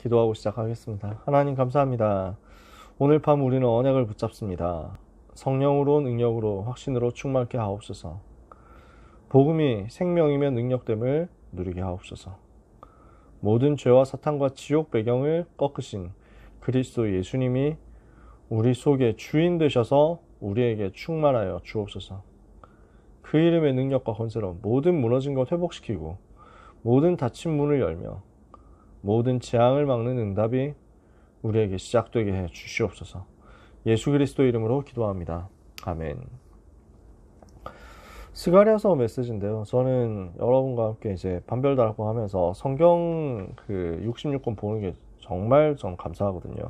기도하고 시작하겠습니다. 하나님 감사합니다. 오늘 밤 우리는 언약을 붙잡습니다. 성령으로 능력으로 확신으로 충만케 하옵소서. 복음이 생명이며 능력됨을 누리게 하옵소서. 모든 죄와 사탄과 지옥 배경을 꺾으신 그리스도 예수님이 우리 속에 주인 되셔서 우리에게 충만하여 주옵소서. 그 이름의 능력과 권세로 모든 무너진 것 회복시키고 모든 닫힌 문을 열며 모든 재앙을 막는 응답이 우리에게 시작되게 해 주시옵소서. 예수 그리스도 이름으로 기도합니다. 아멘. 스가랴서 메시지인데요. 저는 여러분과 함께 이제 반별다락방 하면서 성경 66권 보는 게 정말 좀 감사하거든요.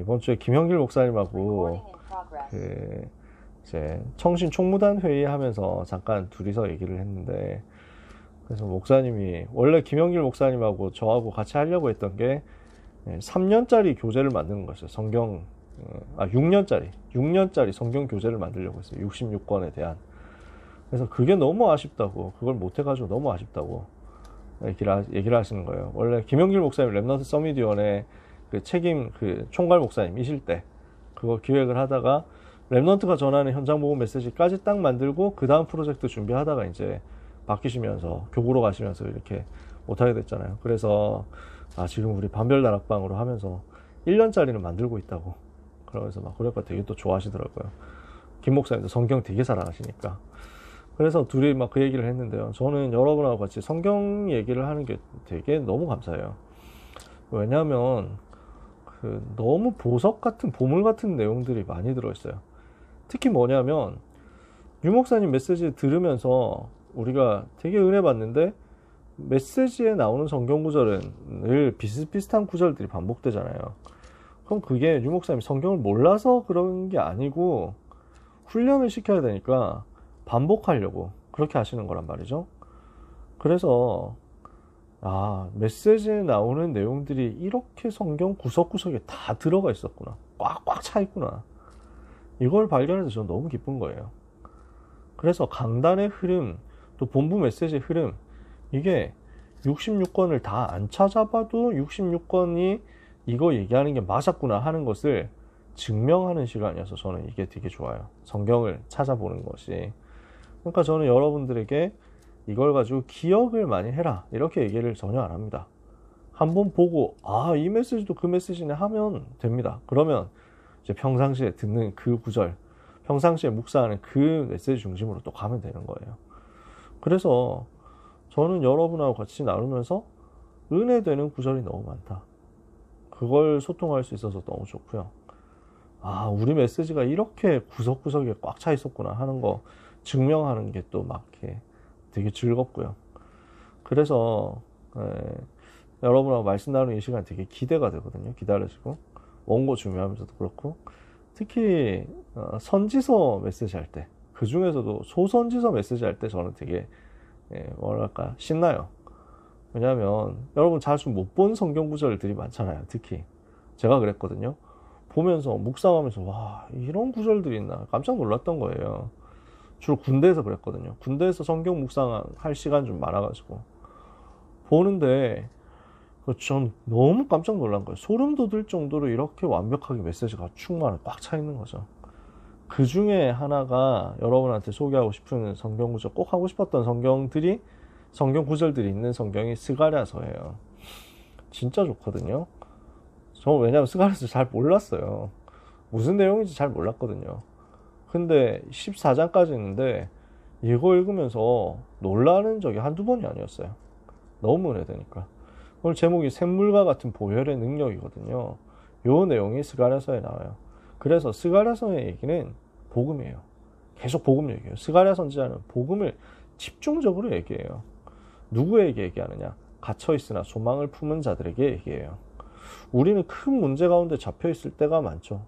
이번 주에 김형길 목사님하고 이제 청신 총무단 회의하면서 잠깐 둘이서 얘기를 했는데, 그래서 목사님이 원래 김형길 목사님하고 저하고 같이 하려고 했던 게 3년짜리 교재를 만드는 거였어요. 6년짜리 성경 교재를 만들려고 했어요. 66권에 대한. 그래서 그게 너무 아쉽다고, 그걸 못해가지고 너무 아쉽다고 얘기를 하시는 거예요. 원래 김형길 목사님 랩넌트 서밋위원회 책임 총괄 목사님이실 때 그거 기획을 하다가 랩넌트가 전하는 현장 복음 메시지까지 딱 만들고 그 다음 프로젝트 준비하다가 이제 바뀌시면서 교구로 가시면서 이렇게 못하게 됐잖아요. 그래서 지금 우리 반별다락방으로 하면서 1년짜리는 만들고 있다고 그러면서 막 그러니까 되게 또 좋아하시더라고요. 김 목사님도 성경 되게 사랑하시니까. 그래서 둘이 막 그 얘기를 했는데요. 저는 여러분하고 같이 성경 얘기를 하는 게 되게 너무 감사해요. 왜냐하면 너무 보석 같은, 보물 같은 내용들이 많이 들어있어요. 특히 뭐냐면 유 목사님 메시지 들으면서 우리가 되게 은혜 받는데, 메시지에 나오는 성경 구절은 늘 비슷비슷한 구절들이 반복되잖아요. 그럼 그게 유 목사님이 성경을 몰라서 그런 게 아니고 훈련을 시켜야 되니까 반복하려고 그렇게 하시는 거란 말이죠. 그래서 메시지에 나오는 내용들이 이렇게 성경 구석구석에 다 들어가 있었구나, 꽉꽉 차 있구나, 이걸 발견해서 저는 너무 기쁜 거예요. 그래서 강단의 흐름, 또 본부 메시지의 흐름, 이게 66권을 다 안 찾아봐도 66권이 이거 얘기하는 게 맞았구나 하는 것을 증명하는 시간이어서 저는 이게 되게 좋아요. 성경을 찾아보는 것이. 그러니까 저는 여러분들에게 이걸 가지고 기억을 많이 해라 이렇게 얘기를 전혀 안 합니다. 한번 보고 이 메시지도 그 메시지네 하면 됩니다. 그러면 이제 평상시에 듣는 그 구절, 평상시에 묵상하는 그 메시지 중심으로 또 가면 되는 거예요. 그래서 저는 여러분하고 같이 나누면서 은혜되는 구절이 너무 많다. 그걸 소통할 수 있어서 너무 좋고요. 우리 메시지가 이렇게 구석구석에 꽉 차 있었구나 하는 거 증명하는 게 또 막 되게 즐겁고요. 그래서 여러분하고 말씀 나누는 이 시간 되게 기대가 되거든요. 기다려지고 원고 준비하면서도 그렇고, 특히 선지서 메시지 할 때, 그 중에서도 소선지서 메시지 할 때 저는 되게 뭐랄까 신나요. 왜냐하면 여러분 자주 못 본 성경 구절들이 많잖아요. 특히 제가 그랬거든요. 보면서 묵상하면서 와, 이런 구절들이 있나 깜짝 놀랐던 거예요. 주로 군대에서 그랬거든요. 군대에서 성경 묵상할 시간 좀 많아가지고 보는데 전 너무 깜짝 놀란 거예요. 소름 돋을 정도로 이렇게 완벽하게 메시지가 충만하게 꽉 차 있는 거죠. 그 중에 하나가 여러분한테 소개하고 싶은 성경 구절, 꼭 하고 싶었던 성경 구절들이 있는 성경이 스가랴서예요. 진짜 좋거든요. 저는 왜냐면 스가랴서 잘 몰랐어요. 무슨 내용인지 잘 몰랐거든요. 근데 14장까지 있는데 이거 읽으면서 놀라는 적이 한두 번이 아니었어요. 너무 은혜되니까. 오늘 제목이 샘물과 같은 보혈의 능력이거든요. 요 내용이 스가랴서에 나와요. 그래서 스가랴서의 얘기는 복음이에요. 계속 복음 얘기해요. 스가랴 선지자는 복음을 집중적으로 얘기해요. 누구에게 얘기하느냐? 갇혀있으나 소망을 품은 자들에게 얘기해요. 우리는 큰 문제 가운데 잡혀있을 때가 많죠.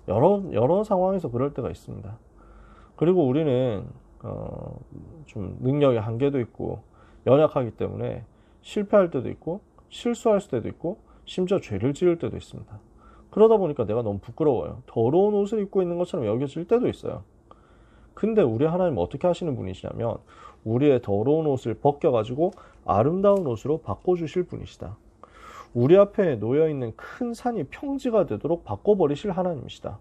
여러 상황에서 그럴 때가 있습니다. 그리고 우리는 좀 능력의 한계도 있고 연약하기 때문에 실패할 때도 있고 실수할 때도 있고 심지어 죄를 지을 때도 있습니다. 그러다 보니까 내가 너무 부끄러워요. 더러운 옷을 입고 있는 것처럼 여겨질 때도 있어요. 근데 우리 하나님은 어떻게 하시는 분이시냐면 우리의 더러운 옷을 벗겨가지고 아름다운 옷으로 바꿔주실 분이시다. 우리 앞에 놓여있는 큰 산이 평지가 되도록 바꿔버리실 하나님이시다.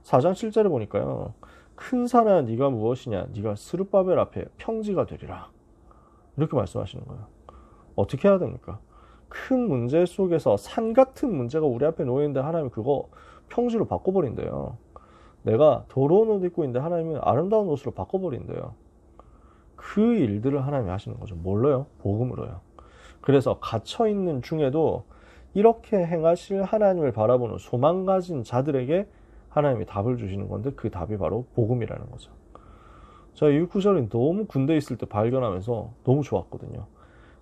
4장 7절에 보니까요. 큰 산아 네가 무엇이냐? 네가 스룹바벨 앞에 평지가 되리라. 이렇게 말씀하시는 거예요. 어떻게 해야 됩니까? 큰 문제 속에서 산 같은 문제가 우리 앞에 놓여있는데 하나님이 그거 평지로 바꿔버린대요. 내가 더러운 옷 입고 있는데 하나님은 아름다운 옷으로 바꿔버린대요. 그 일들을 하나님이 하시는 거죠. 뭘로요? 복음으로요. 그래서 갇혀있는 중에도 이렇게 행하실 하나님을 바라보는 소망 가진 자들에게 하나님이 답을 주시는 건데 그 답이 바로 복음이라는 거죠. 제가 이 구절이 너무 군대에 있을 때 발견하면서 너무 좋았거든요.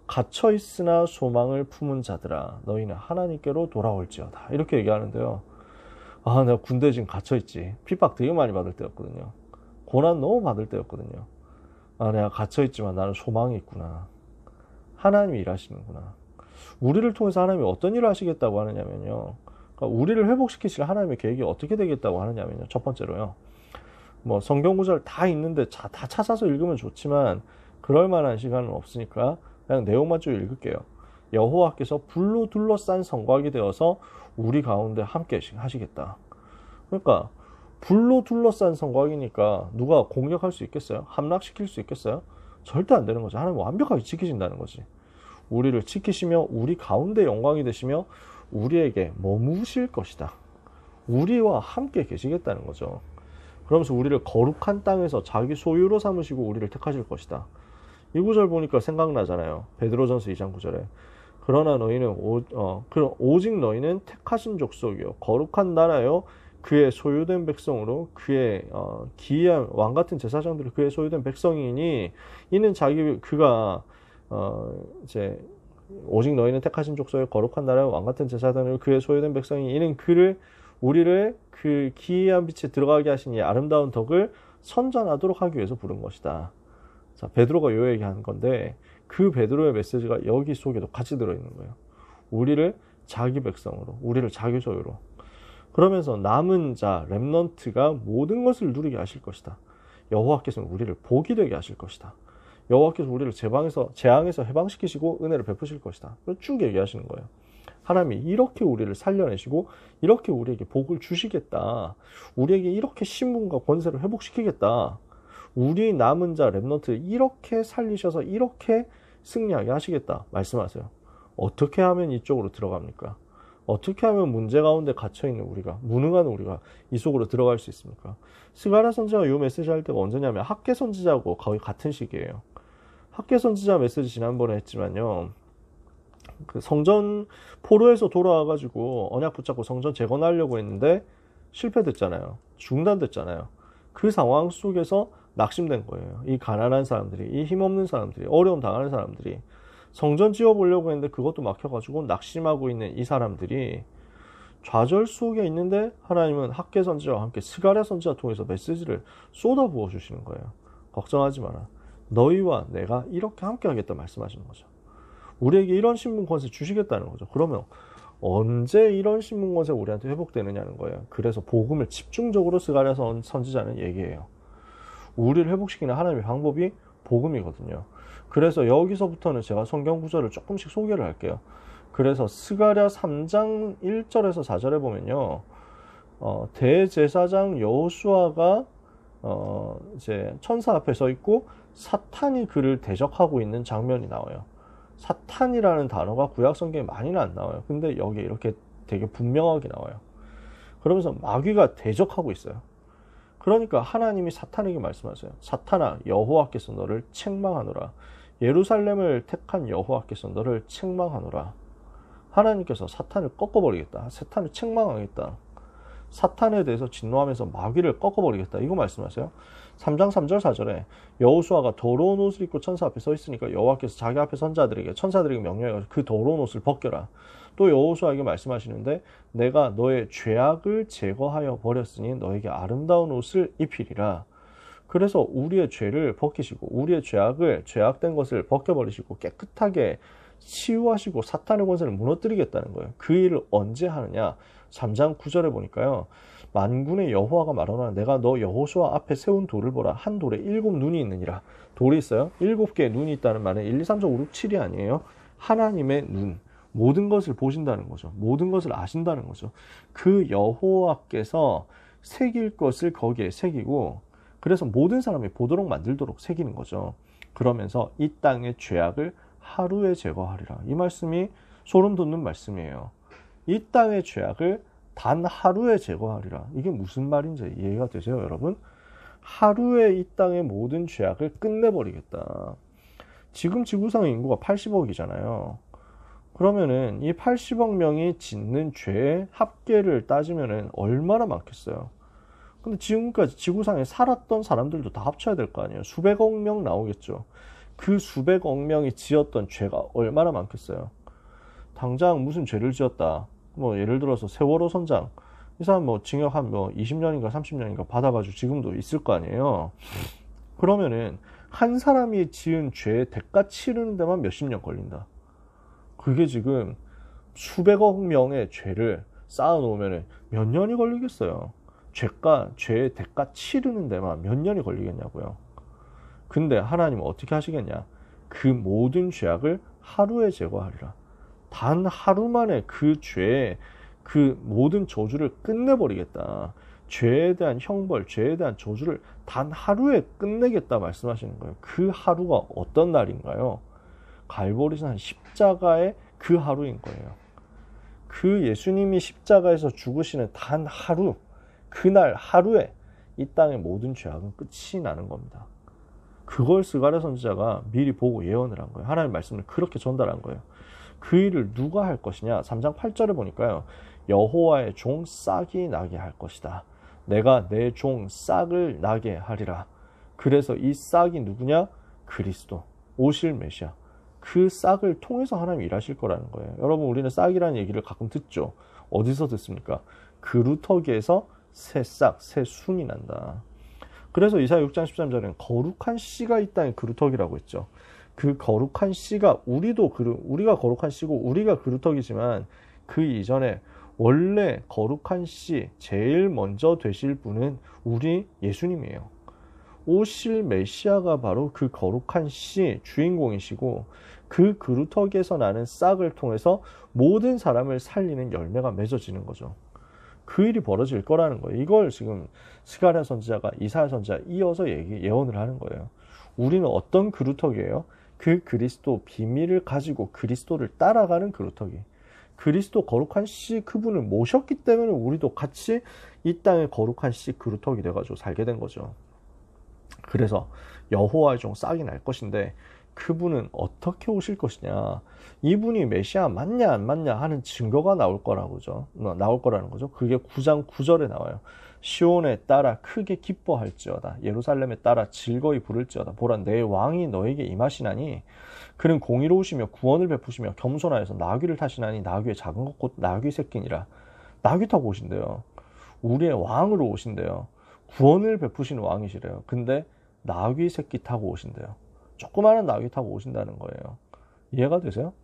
갇혀있으나 소망을 품은 자들아 너희는 하나님께로 돌아올지어다. 이렇게 얘기하는데요. 아, 내가 군대에 지금 갇혀있지. 핍박 되게 많이 받을 때였거든요. 고난 너무 받을 때였거든요. 아, 내가 갇혀있지만 나는 소망이 있구나. 하나님이 일하시는구나. 우리를 통해서 하나님이 어떤 일을 하시겠다고 하느냐면요. 그러니까 우리를 회복시키실 하나님의 계획이 어떻게 되겠다고 하느냐면요. 첫 번째로요. 뭐 성경 구절 다 있는데 다 찾아서 읽으면 좋지만 그럴 만한 시간은 없으니까 그냥 내용만 좀 읽을게요. 여호와께서 불로 둘러싼 성곽이 되어서 우리 가운데 함께 하시겠다. 그러니까 불로 둘러싼 성곽이니까 누가 공격할 수 있겠어요? 함락시킬 수 있겠어요? 절대 안 되는 거죠. 하나님 완벽하게 지키신다는 거지. 우리를 지키시며 우리 가운데 영광이 되시며 우리에게 머무실 것이다. 우리와 함께 계시겠다는 거죠. 그러면서 우리를 거룩한 땅에서 자기 소유로 삼으시고 우리를 택하실 것이다. 이 구절 보니까 생각나잖아요. 베드로전서 2장 9절에 그러나 너희는 오직 너희는 택하신 족속이요 거룩한 나라요 그의 소유된 백성으로 그의 기이한 왕 같은 제사장들이 그의 소유된 백성이니 이는 그가 이제 오직 너희는 택하신 족속의 거룩한 나라요 왕 같은 제사장으로 그의 소유된 백성이 이는 우리를 그 기이한 빛에 들어가게 하신 이 아름다운 덕을 선전하도록 하기 위해서 부른 것이다. 자, 베드로가 요 얘기하는 건데 그 베드로의 메시지가 여기 속에도 같이 들어있는 거예요. 우리를 자기 백성으로, 우리를 자기 소유로. 그러면서 남은 자, 렘넌트가 모든 것을 누리게 하실 것이다. 여호와께서는 우리를 복이 되게 하실 것이다. 여호와께서 우리를 재앙에서 해방시키시고 은혜를 베푸실 것이다. 쭉 얘기하시는 거예요. 하나님이 이렇게 우리를 살려내시고 이렇게 우리에게 복을 주시겠다. 우리에게 이렇게 신분과 권세를 회복시키겠다. 우리 남은 자 렘넌트를 이렇게 살리셔서 이렇게 승리하게 하시겠다 말씀하세요. 어떻게 하면 이쪽으로 들어갑니까? 어떻게 하면 문제 가운데 갇혀있는 우리가, 무능한 우리가 이 속으로 들어갈 수 있습니까? 스가랴 선지자가 이 메시지 할 때가 언제냐면 학개 선지자하고 거의 같은 시기예요. 학개 선지자 메시지 지난번에 했지만요. 그 성전 포로에서 돌아와가지고 언약 붙잡고 성전 재건하려고 했는데 실패됐잖아요. 중단됐잖아요. 그 상황 속에서 낙심된 거예요. 이 가난한 사람들이, 이 힘없는 사람들이, 어려움 당하는 사람들이 성전 지어보려고 했는데 그것도 막혀가지고 낙심하고 있는 이 사람들이 좌절 속에 있는데 하나님은 학개 선지자와 함께 스가랴 선지자 통해서 메시지를 쏟아부어 주시는 거예요. 걱정하지 마라. 너희와 내가 이렇게 함께 하겠다 말씀하시는 거죠. 우리에게 이런 신분 권세 주시겠다는 거죠. 그러면 언제 이런 신분 권세가 우리한테 회복되느냐는 거예요. 그래서 복음을 집중적으로 스가랴 선지자는 얘기해요. 우리를 회복시키는 하나님의 방법이 복음이거든요. 그래서 여기서부터는 제가 성경 구절을 조금씩 소개를 할게요. 그래서 스가랴 3장 1절에서 4절에 보면요. 대제사장 여호수아가 이제 천사 앞에 서 있고 사탄이 그를 대적하고 있는 장면이 나와요. 사탄이라는 단어가 구약 성경에 많이는 안 나와요. 근데 여기에 이렇게 되게 분명하게 나와요. 그러면서 마귀가 대적하고 있어요. 그러니까 하나님이 사탄에게 말씀하세요. 사탄아, 여호와께서 너를 책망하노라. 예루살렘을 택한 여호와께서 너를 책망하노라. 하나님께서 사탄을 꺾어버리겠다. 사탄을 책망하겠다. 사탄에 대해서 진노하면서 마귀를 꺾어버리겠다. 이거 말씀하세요. 3장 3절 4절에 여호수아가 더러운 옷을 입고 천사 앞에 서 있으니까 여호와께서 자기 앞에 천사들에게 명령해가지고 그 더러운 옷을 벗겨라. 또 여호수아에게 말씀하시는데 내가 너의 죄악을 제거하여 버렸으니 너에게 아름다운 옷을 입히리라. 그래서 우리의 죄를 벗기시고 우리의 죄악된 것을 벗겨버리시고 깨끗하게 치유하시고 사탄의 권세를 무너뜨리겠다는 거예요. 그 일을 언제 하느냐? 3장 9절에 보니까요. 만군의 여호와가 말하노라. 내가 너 여호수아 앞에 세운 돌을 보라. 한 돌에 7눈이 있느니라. 돌이 있어요. 7개의 눈이 있다는 말은 1, 2, 3, 4, 5, 6, 7이 아니에요. 하나님의 눈. 모든 것을 보신다는 거죠. 모든 것을 아신다는 거죠. 그 여호와께서 새길 것을 거기에 새기고, 그래서 모든 사람이 보도록 만들도록 새기는 거죠. 그러면서 이 땅의 죄악을 하루에 제거하리라. 이 말씀이 소름 돋는 말씀이에요. 이 땅의 죄악을 단 하루에 제거하리라. 이게 무슨 말인지 이해가 되세요, 여러분? 하루에 이 땅의 모든 죄악을 끝내버리겠다. 지금 지구상의 인구가 80억이잖아요. 그러면은 이 80억 명이 짓는 죄의 합계를 따지면은 얼마나 많겠어요. 근데 지금까지 지구상에 살았던 사람들도 다 합쳐야 될 거 아니에요. 수백억 명 나오겠죠. 그 수백억 명이 지었던 죄가 얼마나 많겠어요. 당장 무슨 죄를 지었다. 뭐 예를 들어서 세월호 선장. 이 사람 뭐 징역 한 뭐 20년인가 30년인가 받아가지고 지금도 있을 거 아니에요. 그러면은 한 사람이 지은 죄의 대가 치르는 데만 몇십 년 걸린다. 그게 지금 수백억 명의 죄를 쌓아놓으면 몇 년이 걸리겠어요. 죄의 대가 치르는 데만 몇 년이 걸리겠냐고요. 근데 하나님은 어떻게 하시겠냐? 그 모든 죄악을 하루에 제거하리라. 단 하루 만에 그 죄의 그 모든 저주를 끝내버리겠다. 죄에 대한 형벌, 죄에 대한 저주를 단 하루에 끝내겠다 말씀하시는 거예요. 그 하루가 어떤 날인가요? 갈보리산 십자가의 그 하루인 거예요. 그 예수님이 십자가에서 죽으시는 단 하루, 그날 하루에 이 땅의 모든 죄악은 끝이 나는 겁니다. 그걸 스가랴 선지자가 미리 보고 예언을 한 거예요. 하나님의 말씀을 그렇게 전달한 거예요. 그 일을 누가 할 것이냐? 3장 8절에 보니까요. 여호와의 종 싹이 나게 할 것이다. 내가 내 종 싹을 나게 하리라. 그래서 이 싹이 누구냐? 그리스도, 오실 메시아. 그 싹을 통해서 하나님이 일하실 거라는 거예요. 여러분, 우리는 싹이라는 얘기를 가끔 듣죠. 어디서 듣습니까? 그루터기에서 새 싹, 새 순이 난다. 그래서 이사야 6장 13절에는 거룩한 씨가 이 땅에 그루터기라고 했죠. 그 거룩한 씨가 우리가 거룩한 씨고 우리가 그루터기지만 그 이전에 원래 거룩한 씨 제일 먼저 되실 분은 우리 예수님이에요. 오실 메시아가 바로 그 거룩한 씨 주인공이시고, 그 그루터기에서 나는 싹을 통해서 모든 사람을 살리는 열매가 맺어지는 거죠. 그 일이 벌어질 거라는 거예요. 이걸 지금 스가랴 선지자가 이사야 선지자 이어서 예언을 하는 거예요. 우리는 어떤 그루터기예요? 그 그리스도 비밀을 가지고 그리스도를 따라가는 그루터기. 그리스도 거룩한 씨 그분을 모셨기 때문에 우리도 같이 이 땅의 거룩한 씨 그루터기 돼가지고 살게 된 거죠. 그래서 여호와의 종 싹이 날 것인데 그분은 어떻게 오실 것이냐? 이분이 메시아 맞냐 안 맞냐 하는 증거가 나올 거라는 거죠. 그게 9장 9절에 나와요. 시온에 따라 크게 기뻐할지어다. 예루살렘에 따라 즐거이 부를지어다. 보라, 내 왕이 너에게 임하시나니 그는 공의로우시며 구원을 베푸시며 겸손하여서 나귀를 타시나니 나귀의 작은 것 곧 나귀 새끼니라. 나귀 타고 오신대요. 우리의 왕으로 오신대요. 구원을 베푸시는 왕이시래요. 근데 나귀 새끼 타고 오신대요. 조그마한 나귀 타고 오신다는 거예요. 이해가 되세요?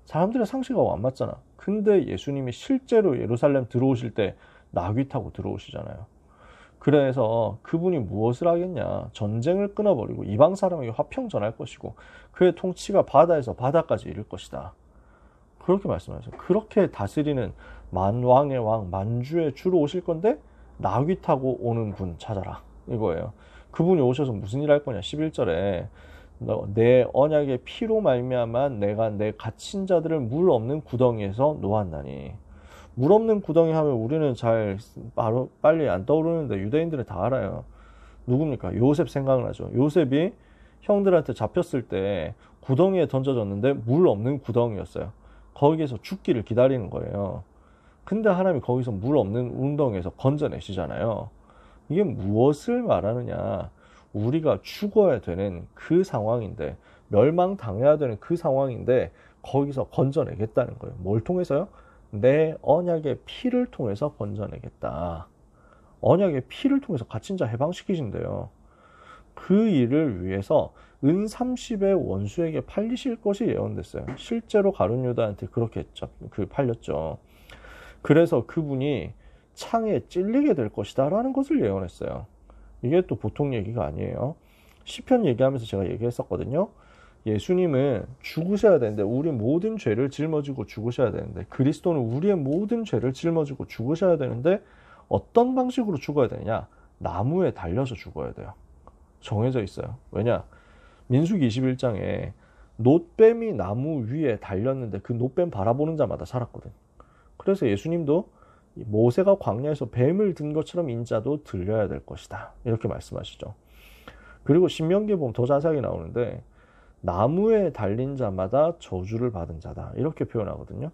사람들의 상식하고 안 맞잖아. 근데 예수님이 실제로 예루살렘 들어오실 때 나귀 타고 들어오시잖아요. 그래서 그분이 무엇을 하겠냐? 전쟁을 끊어버리고 이방 사람에게 화평 전할 것이고 그의 통치가 바다에서 바다까지 이를 것이다. 그렇게 말씀하셨어요. 그렇게 다스리는 만왕의 왕, 만주의 주로 오실 건데 나귀 타고 오는 분 찾아라. 이거예요. 그분이 오셔서 무슨 일 할 거냐? 11절에 내 언약의 피로 말미암아 내가 내 갇힌 자들을 물 없는 구덩이에서 놓았나니. 물 없는 구덩이 하면 우리는 빨리 안 떠오르는데 유대인들은 다 알아요. 누굽니까? 요셉 생각나죠. 요셉이 형들한테 잡혔을 때 구덩이에 던져졌는데 물 없는 구덩이였어요. 거기에서 죽기를 기다리는 거예요. 근데 하나님이 거기서 물 없는 웅덩이에서 건져내시잖아요. 이게 무엇을 말하느냐? 우리가 죽어야 되는 그 상황인데, 멸망당해야 되는 그 상황인데 거기서 건져내겠다는 거예요. 뭘 통해서요? 내 언약의 피를 통해서 건져내겠다. 언약의 피를 통해서 갇힌 자 해방시키신대요. 그 일을 위해서 은 30의 원수에게 팔리실 것이 예언됐어요. 실제로 가룟 유다한테 그렇게 팔렸죠. 그래서 그분이 창에 찔리게 될 것이다 라는 것을 예언했어요. 이게 또 보통 얘기가 아니에요. 시편 얘기하면서 제가 얘기했었거든요. 예수님은 죽으셔야 되는데, 우리 모든 죄를 짊어지고 죽으셔야 되는데, 그리스도는 우리의 모든 죄를 짊어지고 죽으셔야 되는데, 어떤 방식으로 죽어야 되느냐? 나무에 달려서 죽어야 돼요. 정해져 있어요. 왜냐? 민수기 21장에 놋뱀이 나무 위에 달렸는데 그 놋뱀 바라보는 자마다 살았거든. 그래서 예수님도 모세가 광야에서 뱀을 든 것처럼 인자도 들려야 될 것이다, 이렇게 말씀하시죠. 그리고 신명기에 보면 더 자세하게 나오는데, 나무에 달린 자마다 저주를 받은 자다, 이렇게 표현하거든요.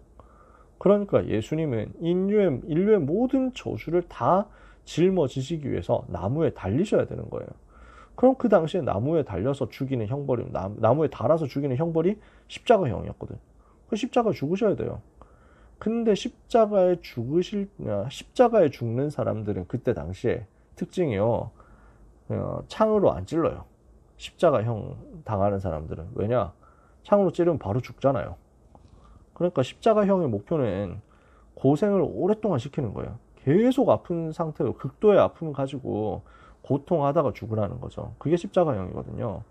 그러니까 예수님은 인류의 모든 저주를 다 짊어지시기 위해서 나무에 달리셔야 되는 거예요. 그럼 그 당시에 나무에 달려서 죽이는 형벌이, 나무에 달아서 죽이는 형벌이 십자가형이었거든. 그 십자가에 죽으셔야 돼요. 근데 십자가에 죽는 사람들은 그때 당시에 특징이요, 창으로 안 찔러요. 십자가형 당하는 사람들은. 왜냐? 창으로 찌르면 바로 죽잖아요. 그러니까 십자가형의 목표는 고생을 오랫동안 시키는 거예요. 계속 아픈 상태로 극도의 아픔을 가지고 고통하다가 죽으라는 거죠. 그게 십자가형이거든요.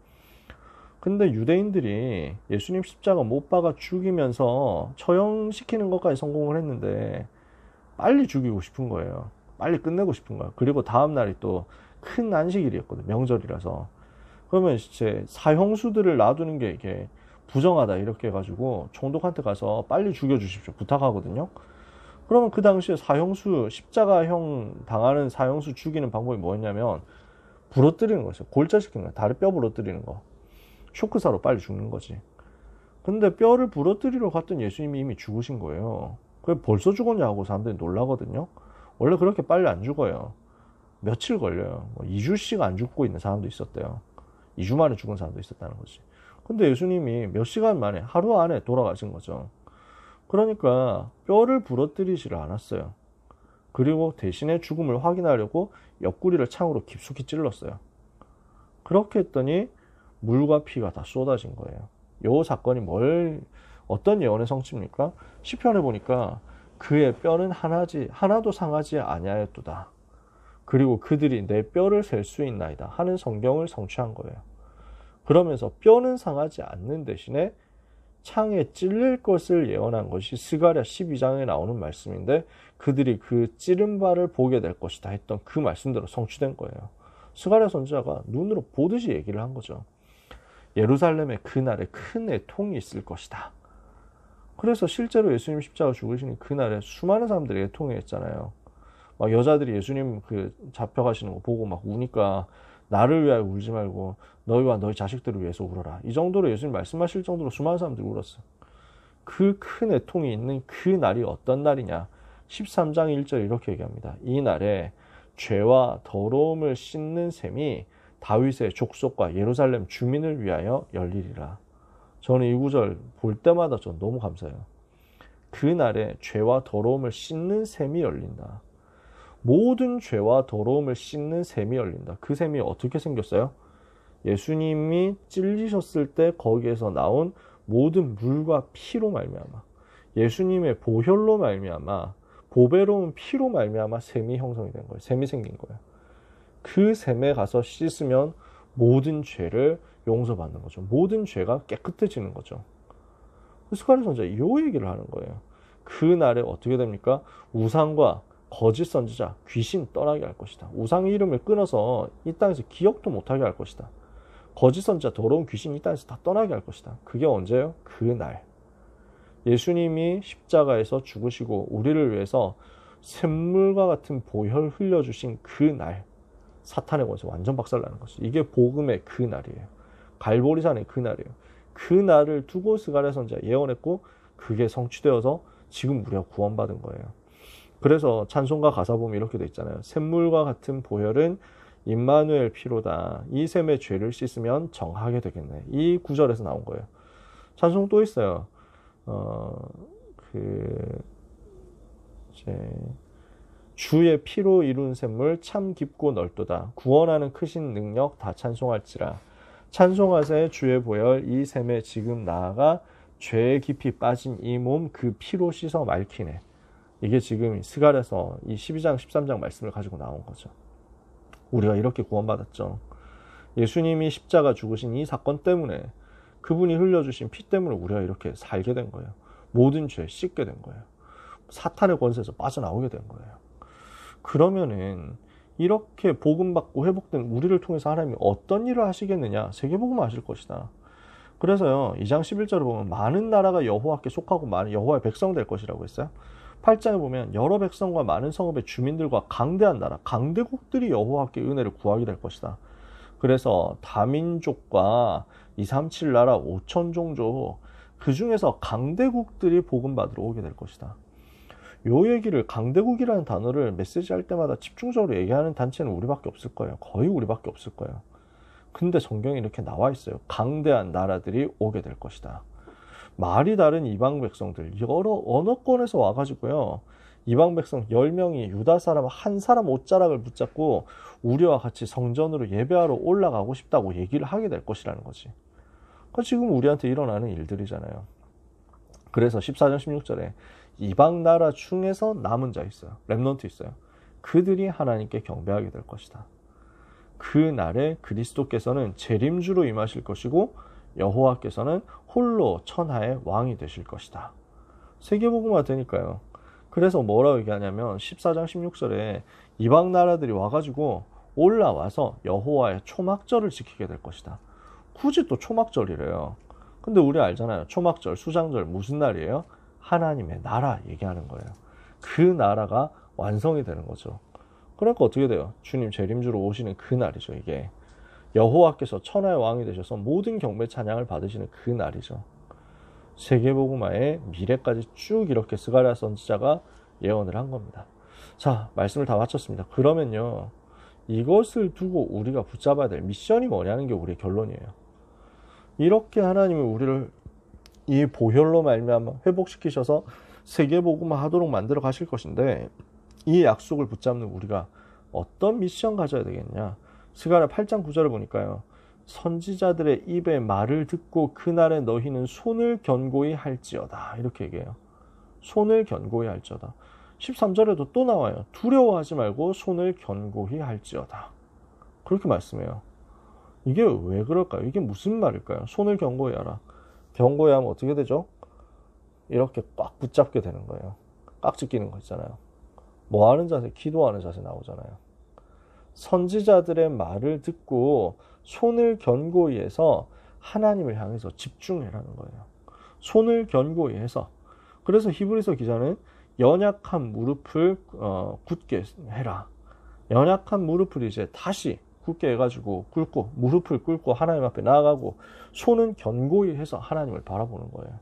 근데 유대인들이 예수님 십자가 못 박아 죽이면서 처형시키는 것까지 성공을 했는데, 빨리 죽이고 싶은 거예요. 빨리 끝내고 싶은 거예요. 그리고 다음 날이 또 큰 안식일이었거든요. 명절이라서. 그러면 이제 사형수들을 놔두는 게 이게 부정하다, 이렇게 해가지고 총독한테 가서 빨리 죽여주십시오 부탁하거든요. 그러면 그 당시에 십자가형 당하는 사형수 죽이는 방법이 뭐였냐면, 부러뜨리는 거였어요. 골절시키는 거예요. 다리 뼈 부러뜨리는 거. 쇼크사로 빨리 죽는 거지. 근데 뼈를 부러뜨리러 갔던 예수님이 이미 죽으신 거예요. 그게 벌써 죽었냐고 사람들이 놀라거든요. 원래 그렇게 빨리 안 죽어요. 며칠 걸려요. 2주씩 안 죽고 있는 사람도 있었대요. 2주 만에 죽은 사람도 있었다는 거지. 근데 예수님이 몇 시간 만에, 하루 안에 돌아가신 거죠. 그러니까 뼈를 부러뜨리지를 않았어요. 그리고 대신에 죽음을 확인하려고 옆구리를 창으로 깊숙이 찔렀어요. 그렇게 했더니 물과 피가 다 쏟아진 거예요. 이 사건이 어떤 예언의 성취입니까? 시편에 보니까 그의 뼈는 하나도 상하지 아니하였도다. 그리고 그들이 내 뼈를 셀 수 있나이다 하는 성경을 성취한 거예요. 그러면서 뼈는 상하지 않는 대신에 창에 찔릴 것을 예언한 것이 스가랴 12장에 나오는 말씀인데, 그들이 그 찌른 바를 보게 될 것이다 했던 그 말씀대로 성취된 거예요. 스가랴 선지자가 눈으로 보듯이 얘기를 한 거죠. 예루살렘에 그날에 큰 애통이 있을 것이다. 그래서 실제로 예수님 십자가 죽으시는 그날에 수많은 사람들이 애통해 했잖아요. 막 여자들이 예수님 잡혀가시는 거 보고 막 우니까, 나를 위하여 울지 말고 너희와 너희 자식들을 위해서 울어라, 이 정도로 예수님 말씀하실 정도로 수많은 사람들이 울었어요. 그 큰 애통이 있는 그 날이 어떤 날이냐? 13장 1절 이렇게 얘기합니다. 이 날에 죄와 더러움을 씻는 셈이 다윗의 족속과 예루살렘 주민을 위하여 열리리라. 저는 이 구절 볼 때마다 전 너무 감사해요. 그 날에 죄와 더러움을 씻는 셈이 열린다. 모든 죄와 더러움을 씻는 셈이 열린다. 그 셈이 어떻게 생겼어요? 예수님이 찔리셨을 때 거기에서 나온 모든 물과 피로 말미암아, 예수님의 보혈로 말미암아, 보배로운 피로 말미암아 셈이 형성이 된 거예요. 셈이 생긴 거예요. 그 셈에 가서 씻으면 모든 죄를 용서받는 거죠. 모든 죄가 깨끗해지는 거죠. 스가랴 선지자 이 얘기를 하는 거예요. 그 날에 어떻게 됩니까? 우상과 거짓 선지자, 귀신 떠나게 할 것이다. 우상의 이름을 끊어서 이 땅에서 기억도 못하게 할 것이다. 거짓 선지자, 더러운 귀신 이 땅에서 다 떠나게 할 것이다. 그게 언제예요? 그 날. 예수님이 십자가에서 죽으시고 우리를 위해서 샘물과 같은 보혈 흘려주신 그 날, 사탄의 권세 완전 박살나는 것이, 이게 복음의 그 날이에요. 갈보리산의 그 날이에요. 그 날을 두고 스가랴 선지자가 예언했고, 그게 성취되어서 지금 우리가 구원받은 거예요. 그래서 찬송가 가사 보면 이렇게 돼 있잖아요. 샘물과 같은 보혈은 임마누엘 피로다. 이 셈의 죄를 씻으면 정하게 되겠네. 이 구절에서 나온 거예요. 찬송 또 있어요. 주의 피로 이룬 샘물 참 깊고 넓도다. 구원하는 크신 능력 다 찬송할지라. 찬송하세 주의 보혈 이 샘에 지금 나아가 죄에 깊이 빠진 이 몸 그 피로 씻어 맑히네. 이게 지금 스가랴서 이 12장 13장 말씀을 가지고 나온 거죠. 우리가 이렇게 구원받았죠. 예수님이 십자가 죽으신 이 사건 때문에 그분이 흘려주신 피 때문에 우리가 이렇게 살게 된 거예요. 모든 죄 씻게 된 거예요. 사탄의 권세에서 빠져나오게 된 거예요. 그러면은 이렇게 복음받고 회복된 우리를 통해서 하나님이 어떤 일을 하시겠느냐? 세계복음을 하실 것이다. 그래서요, 2장 11절에 보면 많은 나라가 여호와께 속하고 많은 여호와의 백성 될 것이라고 했어요. 8장에 보면 여러 백성과 많은 성읍의 주민들과 강대한 나라, 강대국들이 여호와께 은혜를 구하게 될 것이다. 그래서 다민족과 237 나라 5천 종족, 그 중에서 강대국들이 복음 받으러 오게 될 것이다. 요 얘기를, 강대국이라는 단어를 메시지 할 때마다 집중적으로 얘기하는 단체는 우리밖에 없을 거예요. 거의 우리밖에 없을 거예요. 근데 성경에 이렇게 나와 있어요. 강대한 나라들이 오게 될 것이다. 말이 다른 이방 백성들, 여러 언어권에서 와가지고요, 이방 백성 10명이 유다 사람 한 사람 옷자락을 붙잡고 우리와 같이 성전으로 예배하러 올라가고 싶다고 얘기를 하게 될 것이라는 거지. 그러니까 지금 우리한테 일어나는 일들이잖아요. 그래서 14장 16절에 이방 나라 중에서 남은 자 있어요. 렘넌트 있어요. 그들이 하나님께 경배하게 될 것이다. 그 날에 그리스도께서는 재림주로 임하실 것이고 여호와께서는 홀로 천하의 왕이 되실 것이다. 세계복음화 되니까요. 그래서 뭐라고 얘기하냐면 14장 16절에 이방 나라들이 와가지고 올라와서 여호와의 초막절을 지키게 될 것이다. 굳이 또 초막절이래요. 근데 우리 알잖아요. 초막절, 수장절 무슨 날이에요? 하나님의 나라 얘기하는 거예요. 그 나라가 완성이 되는 거죠. 그러니까 어떻게 돼요? 주님 재림주로 오시는 그 날이죠. 이게 여호와께서 천하의 왕이 되셔서 모든 경배 찬양을 받으시는 그 날이죠. 세계복음화의 미래까지 쭉 이렇게 스가랴 선지자가 예언을 한 겁니다. 자, 말씀을 다 마쳤습니다. 그러면요, 이것을 두고 우리가 붙잡아야 될 미션이 뭐냐는 게 우리의 결론이에요. 이렇게 하나님은 우리를 이 보혈로 말미암아 회복시키셔서 세계복음화 하도록 만들어 가실 것인데, 이 약속을 붙잡는 우리가 어떤 미션 가져야 되겠냐? 스가랴 8장 9절을 보니까요, 선지자들의 입의 말을 듣고 그날에 너희는 손을 견고히 할지어다, 이렇게 얘기해요. 손을 견고히 할지어다. 13절에도 또 나와요. 두려워하지 말고 손을 견고히 할지어다, 그렇게 말씀해요. 이게 왜 그럴까요? 이게 무슨 말일까요? 손을 견고히 하라. 견고히 하면 어떻게 되죠? 이렇게 꽉 붙잡게 되는 거예요. 깍지 끼는 거 있잖아요. 뭐 하는 자세? 기도하는 자세 나오잖아요. 선지자들의 말을 듣고 손을 견고히 해서 하나님을 향해서 집중해라는 거예요. 손을 견고히 해서. 그래서 히브리서 기자는 연약한 무릎을 굳게 해라. 연약한 무릎을 이제 다시 굳게 해가지고 꿇고, 무릎을 꿇고 하나님 앞에 나아가고 손은 견고히 해서 하나님을 바라보는 거예요.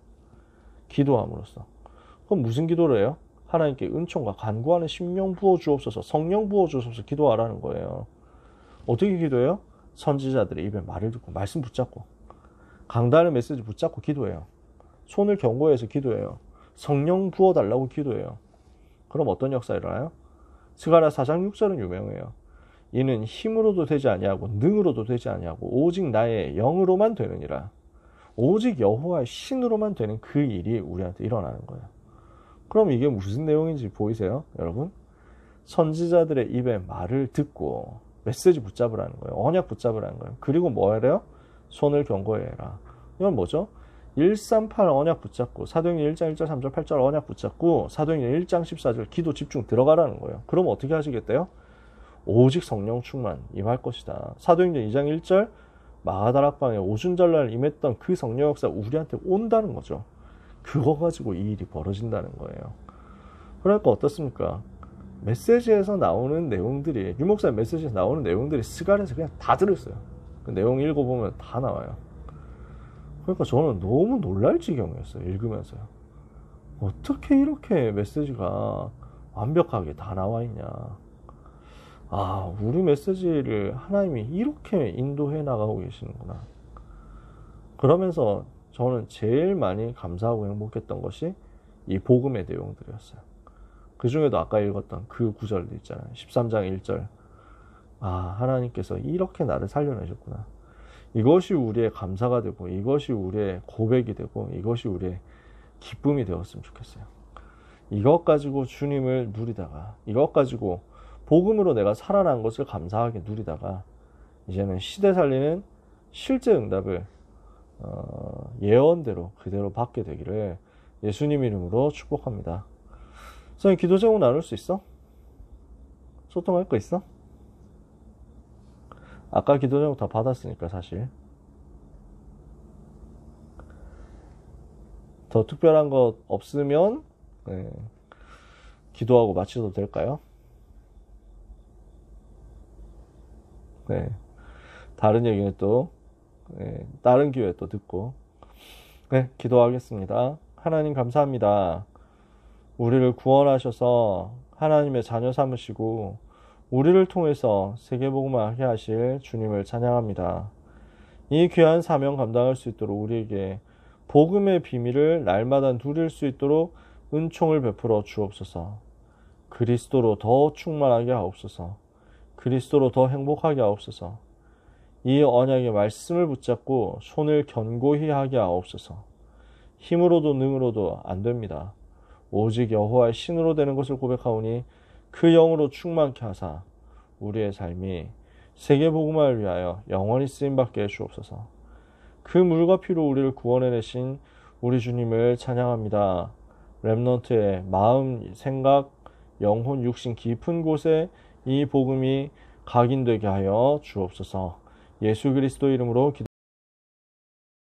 기도함으로써. 그럼 무슨 기도를 해요? 하나님께 은총과 간구하는 심령 부어 주옵소서, 성령 부어 주옵소서 기도하라는 거예요. 어떻게 기도해요? 선지자들의 입에 말을 듣고 말씀 붙잡고 강단의 메시지 붙잡고 기도해요. 손을 견고해서 기도해요. 성령 부어달라고 기도해요. 그럼 어떤 역사 일어나요? 스가랴 4장 6절은 유명해요. 이는 힘으로도 되지 아니하고 능으로도 되지 아니하고 오직 나의 영으로만 되느니라. 오직 여호와의 신으로만 되는 그 일이 우리한테 일어나는 거예요. 그럼 이게 무슨 내용인지 보이세요, 여러분? 선지자들의 입에 말을 듣고 메시지 붙잡으라는 거예요. 언약 붙잡으라는 거예요. 그리고 뭐 하래요? 손을 견고히 해라. 이건 뭐죠? 138 언약 붙잡고, 사도행전 1장 1절 3절 8절 언약 붙잡고, 사도행전 1장 14절 기도 집중 들어가라는 거예요. 그럼 어떻게 하시겠대요? 오직 성령 충만 임할 것이다. 사도행전 2장 1절 마가다락방에 오순절날 임했던 그 성령 역사 우리한테 온다는 거죠. 그거 가지고 이 일이 벌어진다는 거예요. 그러니까 어떻습니까? 메시지에서 나오는 내용들이, 유목사의 메시지에서 나오는 내용들이 스가랴에서 그냥 다 들었어요. 그 내용 읽어보면 다 나와요. 그러니까 저는 너무 놀랄 지경이었어요, 읽으면서요. 어떻게 이렇게 메시지가 완벽하게 다 나와 있냐. 아, 우리 메시지를 하나님이 이렇게 인도해 나가고 계시는구나. 그러면서 저는 제일 많이 감사하고 행복했던 것이 이 복음의 내용들이었어요. 그 중에도 아까 읽었던 그 구절도 있잖아요. 13장 1절. 아, 하나님께서 이렇게 나를 살려내셨구나. 이것이 우리의 감사가 되고, 이것이 우리의 고백이 되고, 이것이 우리의 기쁨이 되었으면 좋겠어요. 이것 가지고 주님을 누리다가, 이것 가지고 복음으로 내가 살아난 것을 감사하게 누리다가, 이제는 시대 살리는 실제 응답을 예언대로 그대로 받게 되기를 예수님 이름으로 축복합니다. 선생님, 기도 제목 나눌 수 있어? 소통할 거 있어? 아까 기도 제목 다 받았으니까 사실. 더 특별한 것 없으면 네, 기도하고 마쳐도 될까요? 네, 다른 얘기는 또 다른 기회에 또 듣고 네, 기도하겠습니다. 하나님 감사합니다. 우리를 구원하셔서 하나님의 자녀 삼으시고 우리를 통해서 세계복음을 하게 하실 주님을 찬양합니다. 이 귀한 사명 감당할 수 있도록 우리에게 복음의 비밀을 날마다 누릴 수 있도록 은총을 베풀어 주옵소서. 그리스도로 더 충만하게 하옵소서. 그리스도로 더 행복하게 하옵소서. 이 언약의 말씀을 붙잡고 손을 견고히 하게 하옵소서. 힘으로도 능으로도 안 됩니다. 오직 여호와의 신으로 되는 것을 고백하오니 그 영으로 충만케 하사 우리의 삶이 세계복음화를 위하여 영원히 쓰임받게 해주옵소서. 그 물과 피로 우리를 구원해내신 우리 주님을 찬양합니다. 렘넌트의 마음, 생각, 영혼, 육신 깊은 곳에 이 복음이 각인되게 하여 주옵소서. 예수 그리스도 이름으로 기도합니다.